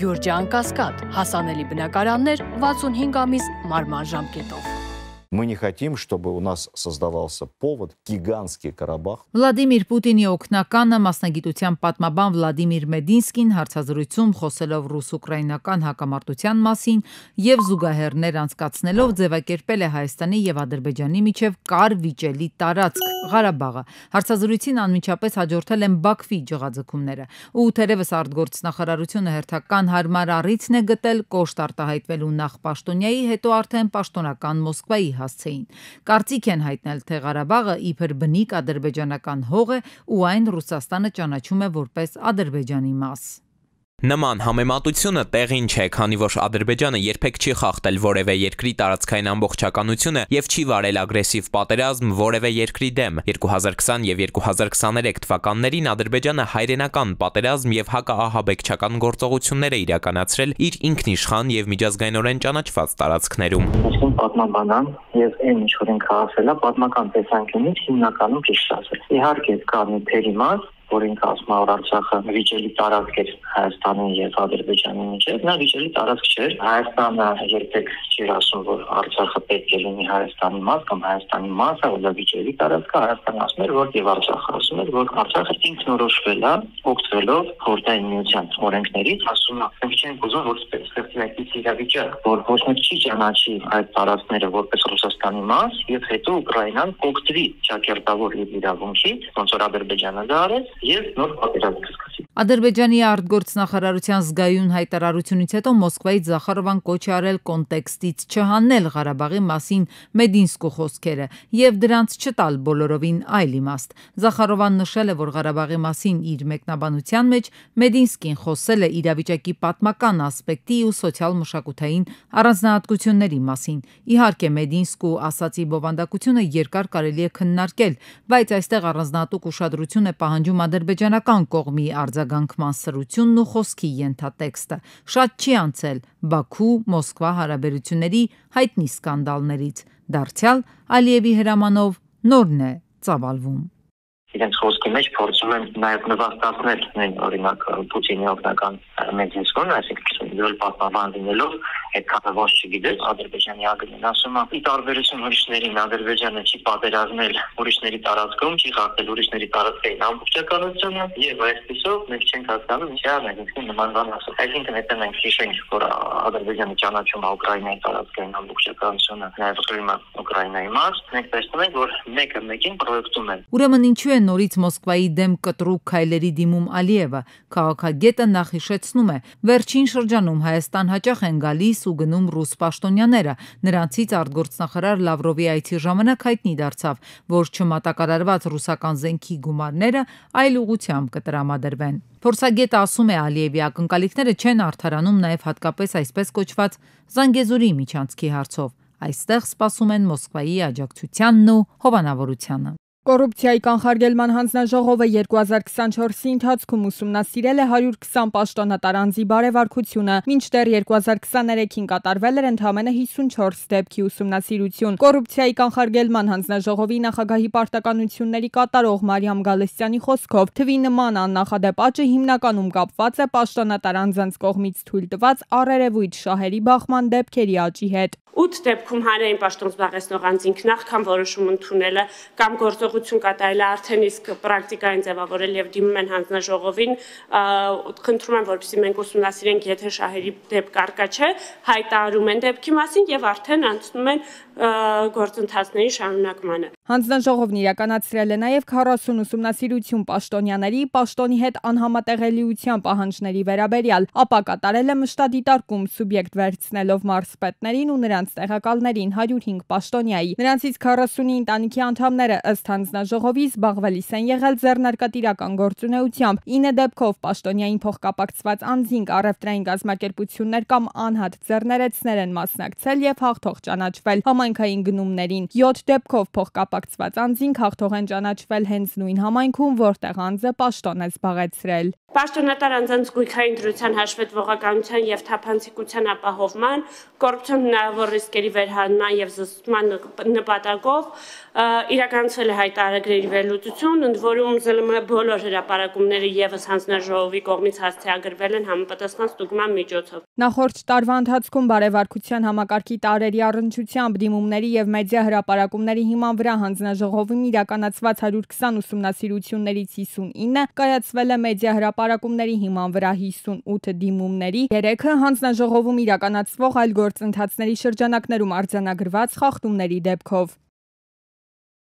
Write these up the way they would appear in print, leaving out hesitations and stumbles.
Գյուրջան Կասկադ, հասանելի բնակարաններ 65 ամիս մարման ժամկետով։ Мы не хотим, чтобы у нас создавался повод, гигантский Карабах. Վլադիմիր Պուտինի օգնականը մասնագիտության պատմաբան Վլադիմիր Մեդինսկին հարցազրույցում խոսելով ռուս-ուկրաինական հակամարտության մասին եւ զուգահեռներ անցկացնելով ձևակերպել է Հայաստանի եւ Ադրբեջանի միջև կար վիճելի տարածք Ղարաբաղը։ Հարցազրույցին անմիջապես հաջորդել են Բաքվի ջղաձգումները։ Ու թերևս արտգործնախարարությունը հերթական հարմար առիթն է գտել կոշտ արտահայտվելու նախ Պաշտոնյայի, հետո արդեն պաշտոնական Մոսկվայի հասցեին։ Կարծիք են հայտնել, թե Ղարաբաղը իբր բնիկ ադրբեջանական հող է ու այն Ռուսաստանը ճանաչում է որպես Ադրբեջանի մաս։ Նման համեմատությունը տեղին չէ, քանի որ Ադրբեջանը երբեք չի խախտել որևէ երկրի տարածքային ամբողջականությունը եւ չի վարել ագրեսիվ պատերազմ որևէ երկրի դեմ։ 2020 եւ 2023 թվականներին Ադրբեջանը հայրենական պատերազմ եւ հակաահաբեկչական գործողություններ է իրականացրել իր ինքնիշխան եւ միջազգայինորեն ճանաչված տարածքներում։ Այսինքն պատմաբանան եւ այն ինչ որ ինքը ասել է պատմական տեսանկյունից հիմնականում ճիշտ ասել։ Իհարկե կա մի թերի մաս, որ ինքը ասում է, որ Արցախը վիճելի տարածք էր Հայաստանի եւ Ադրբեջանի միջեւ, նա վիճելի տարածք չէր։ Հայաստանը երբեք չէր ասում, որ Արցախը պետք է լինի Հայաստանի մաս կամ Հայաստանի մասը, որ դա վիճելի տարածք է։ Հայաստանը ասում էր, որ եւ Արցախը ասում էր, որ Արցախը ինքնորոշվել է, օգտվելով Խորհրդային Միության օրենքներից, ասում է, մենք չենք ուզում, որ ստեղծվի այդպիսի իրավիճակ, որ ոչ մեկ չի ճանաչի այդ տարածքները որպես Ռուսաստանի մաս եւ հետո Ուկրաինան օգտվի ճակերտավոր իրավունքից, ոնց որ Ադրբեջանը դա արեց եւ նոր պատերազմ սկսի։ Ադրբեջանի արտգործնախարարության զգայուն հայտարարությունից հետո Մոսկվայից Զախարովան կոչ է արել կոնտեքստից չհանել Ղարաբաղի մասին Մեդինսկու խոսքերը եւ դրանց չտալ բոլորովին այլ իմաստ։ Զախարովան նշել է, որ Ղարաբաղի մասին իր մեկնաբանության մեջ Մեդինսկին խոսել է իրավիճակի պատմական ասպեկտի ու սոցիալ-մշակութային առանձնահատկությունների մասին։ Իհարկե Մեդինսկու ասացի բովանդակությունը երկար կարելի է քննարկել, բայց այստեղ առանձնահատուկ ուշադրություն է պահանջում ադրբեջանական կողմի արձագանքման սրությունն ու խոսքի ենթատեքստը։ Շատ չի անցել Բաքու-Մոսկվա հարաբերությունների հայտնի սկանդալներից։ Դարձյալ Ալիևի հրամանով նորն է ծավալվում։ Իրենց խոսքի մեջ փորձում են նաև նվաստացնել նույն օրինակ Պուտինի օգնական Մեդինսկուն, այսինքն դրել պատմաբան լինելով այդքան ոչ չգիտես Ադրբեջանի ագնին ասում է՝ ի տարբերություն ուրիշներին Ադրբեջանը չի պատերազմել ուրիշների տարածքում, չի խախտել ուրիշների տարածքային ամբողջականությունը եւ այսպիսով մենք չենք հասկանում ինչա Մեդինսկին նման բան ասել։ Այսինքն հետո մենք հիշենք, որ Ադրբեջանը ճանաչում է Ուկրաինայի տարածքային ամբողջականությունը, նաև Կրիմը Ուկրաինայի մաս, մենք տեսնում ենք, որ մեկը մեկին պրոյեկտում են։ Ուրեմն ինչու է նորից Մոսկվայի դեմ կտրուկ քայլերի դիմում Ալիևը։ Քաղաքագետը նախ հիշեցնում է, վերջին շրջանում Հայաստան հաճախ են գալիս ու գնում ռուս պաշտոնյաները։ Նրանցից արտգործնախարար Լավրովի այցի ժամանակ հայտնի դարձավ, որ չմատակարարված ռուսական զենքի գումարները այլ ուղղությամբ կտրամադրվեն։ Փորձագետը ասում է, Ալիևի ակնկալիքները չեն արդարանում նաև հատկապես այսպես կոչված Զանգեզուրի միջանցքի հարցով։ Այստեղ սպասում են Մոսկվայի աջակցությանն ու հովանավորությանը։ Կոռուպցիայի կանխարգելման հանձնաժողովը 2024-ի ընթացքում ուսումնասիրել է 120 պաշտոնատար անձի բարեվարկությունը, մինչդեռ 2023-ին կատարվել էր ընդամենը 54 դեպքի ուսումնասիրություն։ Կոռուպցիայի կանխարգելման հանձնաժողովի նախագահի պարտականությունների կատարող Մարիամ Գալստյանի խոսքով թվի նման աննախադեպ աճը հիմնականում կապված է պաշտոնատար անձանց կողմից թույլ տված առերևույթ շահերի բախման դեպքերի աճի հետ։ 8 դեպքում հանրային պաշտոն զբաղեցնող անձինք նախքան որոշում ընդունելը կամ գործողություն կատարելը արդեն իսկ պրակտիկային ձևավորել եւ դիմում են հանձնաժողովին, խնդրում են, որպեսզի մենք ուսումնասիրենք, եթե շահերի դեպք առկա չէ, հայտարարում են դեպքի մասին եւ արդեն անցնում են գործընթացների շարունակմանը։ Հանձնաժողովն իրականացրել է նաև 40 ուսումնասիրություն պաշտոնյաների պաշտոնի հետ անհամատեղելիության պահանջների վերաբերյալ, ապա կատարել է մշտադիտարկում սուբյեկտ վերցնելով մարզպետներին ու նրանց տեղակալներին 105 պաշտոնյայի։ Նրանցից 40-ի ընտանիքի անդամները ըստ հանձնաժողովի զբաղվելիս են եղել ձեռնարկատիրական գործունեությամբ, 9 դեպքով պաշտոնյային փոխկապակցված անձինք առևտրային կազմակերպություններ կամ անհատ ձեռներեցներ են մասնակցել եւ հաղթող ճանաչվել համայնքային գնումներին, 7 դեպքով փոխկապակցված անձինք հաղթող են ճանաչվել հենց նույն համայնքում, որտեղ անձը պաշտոն է զբաղեցրել։ Պաշտոնատար անձանց գույքային դրության հաշվետվողականության եւ թափանցիկության ապահովման, կոռուպցիոն հնարավոր ռիսկերի վերահանման եւ զսպման նպատակով իրականացվել է այդ տարագրերի վերլուծություն, ընդ որում ԶԼՄ բոլոր հրապարակումները եւս հանձնաժողովի կողմից հասցեագրվել են համապատասխան ստուգման միջոցով։ Նախորդ տարվա ընթացքում բարևարկության համակարգի տարերի առնչությամբ դիմումների եւ մեդիա հրապարակումների հիման վրա հանձնաժողովում իրականացված 120 ուսումնասիրություններից 59 կայացվել է մեդիա հրապարակումների հիման վրա 58 դիմումների, 3-ը հանձնաժողովում իրականացվող այլ գործընթացների շրջանակներում արձանագրված խախտումների դեպքով։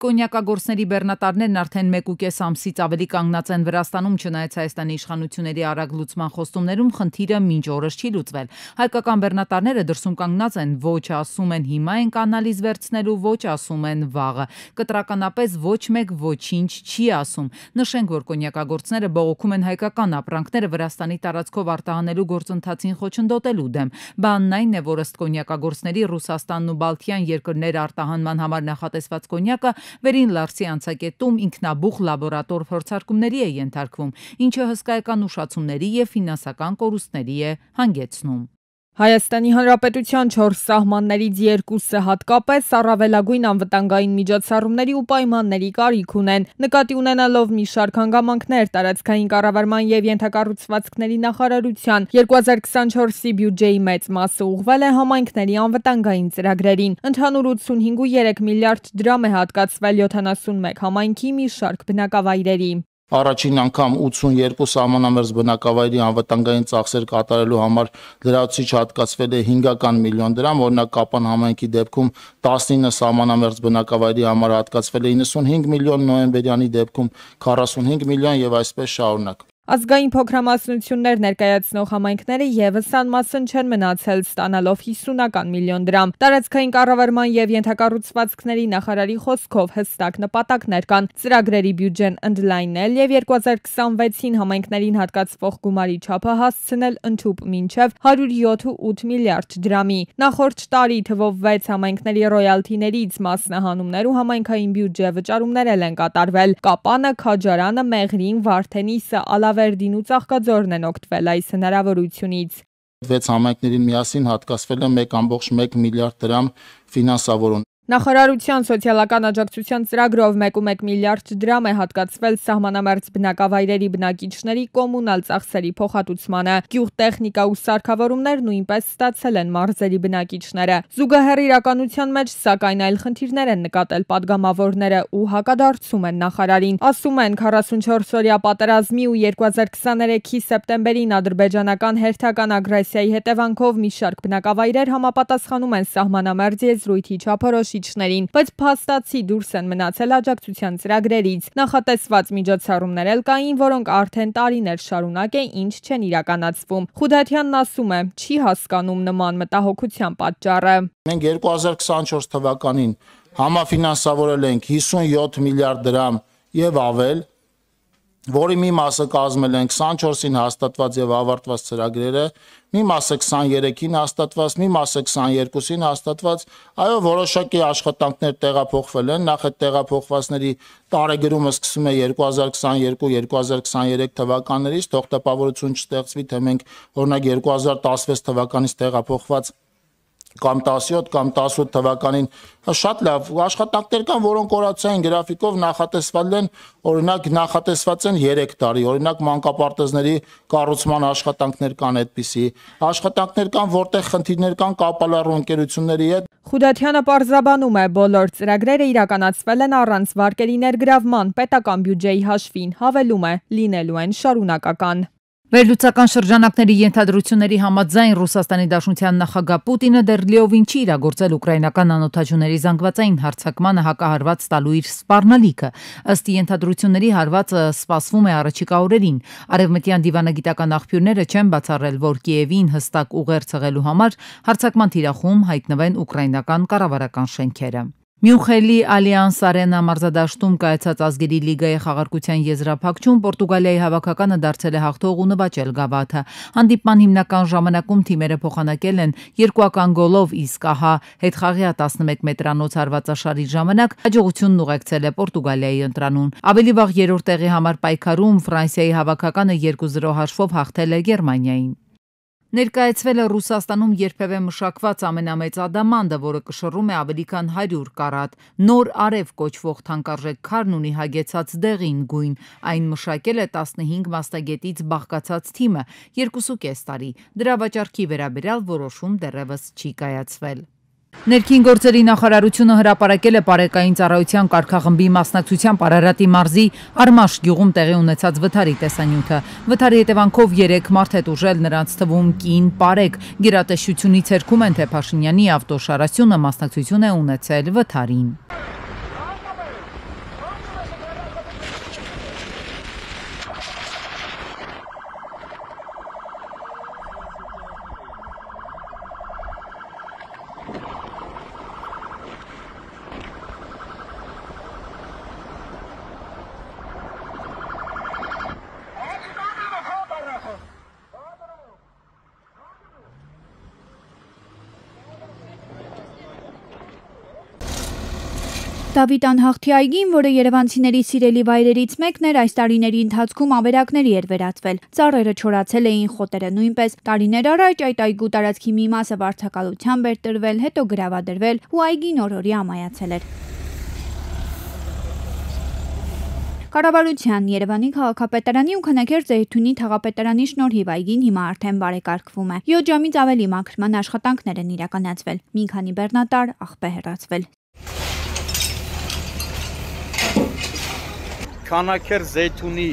Կոնյակագործների բեռնատարներն արդեն 1.5 ամսից ավելի կանգնած են Վրաստանում, չնայած Հայաստանի իշխանությունների արագ լուծման խոստումներում խնդիրը մինչ օրս չի լուծվել։ Հայկական բեռնատարները դրսում կանգնած են, ոչ ասում են հիմա ենք անալիզ վերցնելու, ոչ ասում են վաղը։ Կտրականապես ոչ մեկ ոչինչ չի ասում։ Նշենք, որ կոնյակագործները բողոքում են հայկական ապրանքները Վրաստանի տարածքով արտահանելու գործընթացին խոչընդոտելու դեմ։ Բանն այն է, որ ըստ կոնյակագործների Ռուսաստանն ու Բալթյան երկրներ արտահանման համար նախատեսված կոնյակը վերին Լարսի անցակետում ինքնաբուխ լաբորատոր փորձարկումների է ենթարկվում, ինչը հսկայական ուշացումների եւ ֆինանսական կորուստների է հանգեցնում։ Հայաստանի Հանրապետության 4 սահմաններից 2-ը հատկապես առավելագույն անվտանգային միջոցառումների ու պայմանների կարիք ունեն։ Նկատի ունենալով մի շարք հանգամանքներ տարածքային կառավարման եւ ենթակառուցվածքների նախարարության 2024-ի բյուջեի մեծ մասը ուղղվել է համայնքների անվտանգային ծրագրերին։ Ընդհանուր 85.3 միլիարդ դրամ է հատկացվել 71 համայնքի մի շարք բնակավայրերի։ Առաջին անգամ 82 սահմանամերձ բնակավայրի անվտանգային ծախսեր կատարելու համար լրացուցիչ հատկացվել է 5 միլիոն դրամ, օրինակ Կապան համայնքի դեպքում 19 սահմանամերձ բնակավայրի համար հատկացվել է 95 միլիոն, նոյեմբերյանի դեպքում 45 միլիոն եւ այսպես շարունակ։ Ազգային փոքրամասնություններ ներկայացնող համայնքները եւս անմասն չեն մնացել, ստանալով 50 միլիոն դրամ։ Տարածքային կառավարման եւ ենթակառուցվածքների նախարարի խոսքով հստակ նպատակներ կան ծրագրերի բյուջեն ընդլայնել եւ 2026-ին համայնքներին հատկացվող գումարի չափը հասցնել ընդհուպ մինչեւ 107.8 միլիարդ դրամի։ Նախորդ տարի թվով 6 համայնքների ռոյալթիներից մասնահանումներ ու համայնքային բյուջե վճարումներ են կատարվել։ Կապանը, Քաջարանը, Մեղրին, Վարդենիսը, Ալավերդին ու Ծաղկաձորն են օգտվել այս հնարավորությունից։ 6 համայնքներին միասին հատկացվել է 1.1 միլիարդ դրամ ֆինանսավորում։ Նախարարության սոցիալական աջակցության ծրագրով 1.1 միլիարդ դրամ է հատկացվել սահմանամերձ բնակավայրերի բնակիչների կոմունալ ծախսերի փոխհատուցմանը։ Գյուղտեխնիկա ու սարքավորումներ նույնպես ստացել են մարզերի բնակիչները։ Զուգահեռ իրականության մեջ սակայն այլ խնդիրներ են նկատել падգամավորները ու հակադարձում են նախարարին։ Ասում են 44-օրյա պատերազմի ու 2023-ի սեպտեմբերին ադրբեջանական հերթական ագրեսիայի հետևանքով մի շարք բնակավայրեր համապատասխանում են սահմանամերձ եզրույթի չափորոշիչներին, բայց փաստացի դուրս են մնացել աջակցության ծրագրերից։ Նախատեսված միջոցառումներ էլ կային, որոնք արդեն տարիներ շարունակ է ինչ չեն իրականացվում։ Խուդատյանն ասում է, չի հասկանում նման մտահոգության պատճառը։ Մենք 2024 թվականին համաֆինանսավորել ենք 57 միլիարդ դրամ եւ ավել, որի մի մասը կազմել են 24-ին հաստատված եւ ավարտված ծրագրերը, մի մասը 23-ին հաստատված, մի մասը 22-ին հաստատված, այո, որոշակի աշխատանքներ տեղափոխվել են, նախ այդ տեղափոխվածների տարեգրումը սկսում է 2022-2023 թվականներից, թող տպավորություն չստեղծվի, թե մենք օրինակ 2016 թվականից տեղափոխված կամ 17 կամ 18 թվականին շատ լավ աշխատանքներ կան, որոնք օրացային գրաֆիկով նախատեսվել են, օրինակ նախատեսված են 3 տարի, օրինակ մանկապարտեզների կառուցման աշխատանքներ կան այդպիսի, աշխատանքներ կան, որտեղ խնդիրներ կան կապալառու ընկերությունների հետ։ Խուդատյանը պարզաբանում է, բոլոր ծրագրերը իրականացվել են առանց վարկերի ներգրավման, պետական բյուջեի հաշվին, հավելում է, լինելու են շարունակական։ Վերլուծական շրջանակների ենթադրությունների համաձայն Ռուսաստանի Դաշնության նախագահ Պուտինը դեռ լիովին չի իրագործել ուկրաինական անօթաչուների զանգվածային հարձակմանը հակահարված տալու իր սպառնալիքը։ Ըստ ենթադրությունների հարվածը սպասվում է առաջիկա օրերին։ Արևմտյան դիվանագիտական աղբյուրները չեն բացառել, որ Կիևին հստակ ուղերձ հղելու համար հարձակման թիրախում հայտնվեն ուկրաինական կառավարական շենքերը։ Մյունխելի Ալիանս Արենա մարզադաշտում կայացած ազգերի լիգայի խաղարկության եզրափակում Պորտուգալիայի հավաքականը դարձել է հաղթող ու նվաճել գավաթը։ Հանդիպման հիմնական ժամանակում թիմերը փոխանակել են 2 գոլով, իսկ ահա հետխաղյա 11 մետրանոց հարվածաշարի ժամանակ հաջողությունն ուղեկցել է Պորտուգալիայի ընտրանուն։ Ավելի վաղ երրորդ տեղի համար պայքարում Ֆրանսիայի հավաքականը 2-0 հաշվով հաղթել է Գերմանիային։ Ներկայացվել է Ռուսաստանում երբևէ մշակված ամենամեծ ադամանդը, որը կշռում է ավելի քան 100 կարատ։ Նոր արև կոչվող թանկարժեք քարն ունի հագեցած դեղին գույն։ Այն մշակել է 15 մասնագետից բաղկացած թիմը 2.5 տարի։ Դրա վաճառքի վերաբերյալ որոշում դեռևս չի կայացվել։ Ներքին գործերի նախարարությունը հրապարակել է Պարեկային ծառայության կարգախմբի մասնակցությամբ Արարատի մարզի Արմաշ գյուղում տեղի ունեցած վթարի տեսանյութը։ Վթարի հետևանքով 3 մարդ է տուժել, նրանց թվում կին Պարեկ։ Գերատեսչությունից հերքում են, թե Փաշինյանի ավտոշարասյունը մասնակցություն է ունեցել վթարին։ Դավիթ Անհաղթի այգին, որը երևանցիների սիրելի վայրերից մեկն էր, այս տարիների ընթացքում ավերակների էր վերածվել։ Ծառերը չորացել էին, խոտերը նույնպես։ Տարիներ առաջ այդ այգու տարածքի մի մասը վարձակալությամբ էր տրվել, հետո գրավադրվել ու այգին օրորի ամայացել էր։ Կառավարության, Երևանի քաղաքապետարանի ու Քանաքեռ Զեյթունի թաղապետարանի շնորհիվ այգին հիմա արդեն բարեկարգվում է։ 7 ժամից ավելի մաքրման աշխատանքներ են իրականացվել։ Մի քանի բեռնատար աղբ է հեռացվել։ Քանաքեռ Զեյթունի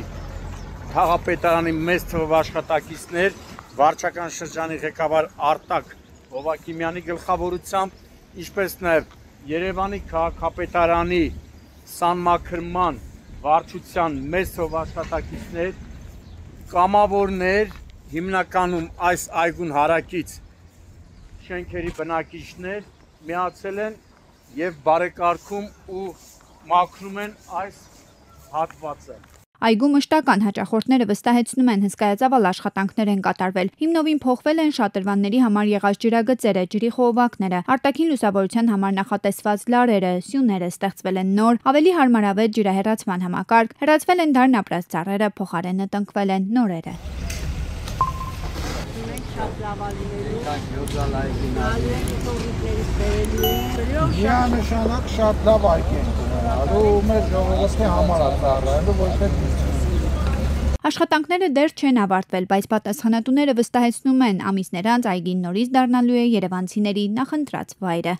թաղապետարանի մեծ թվով աշխատակիցներ, վարչական շրջանի ղեկավար Արտակ Հովակիմյանի գլխավորությամբ, ինչպես նաև Երևանի քաղաքապետարանի սանմաքրման վարչության մեծ թվով աշխատակիցներ, կամավորներ, հիմնականում այս այգուն հարակից շենքերի բնակիչներ միացել են եւ բարեկարգում ու մաքրում են այս հատվածը։ Այգու մշտական հաճախորդները վստահեցնում են, հսկայածավալ աշխատանքներ են կատարվել։ Հիմնովին փոխվել են շատրվանների համար եղած ջրագծերը, ջրի խողովակները, արտաքին լուսավորության համար նախատեսված լարերը, սյուները, ստեղծվել են նոր, ավելի հարմարավետ ջրահեռացման համակարգ, հեռացվել են դարն ապրած ծառերը, փոխարենը տնկվել են նորերը։ Միանշանակ շատ լավ այգի ենք ունենալու ու մեր ժողովրդի համար է ծառայելու, ոչ թե Աշխատանքները դեռ չեն ավարտվել, բայց պատասխանատուները վստահեցնում են, ամիսներ անց այգին նորից դառնալու է երևանցիների նախընտրած վայրը։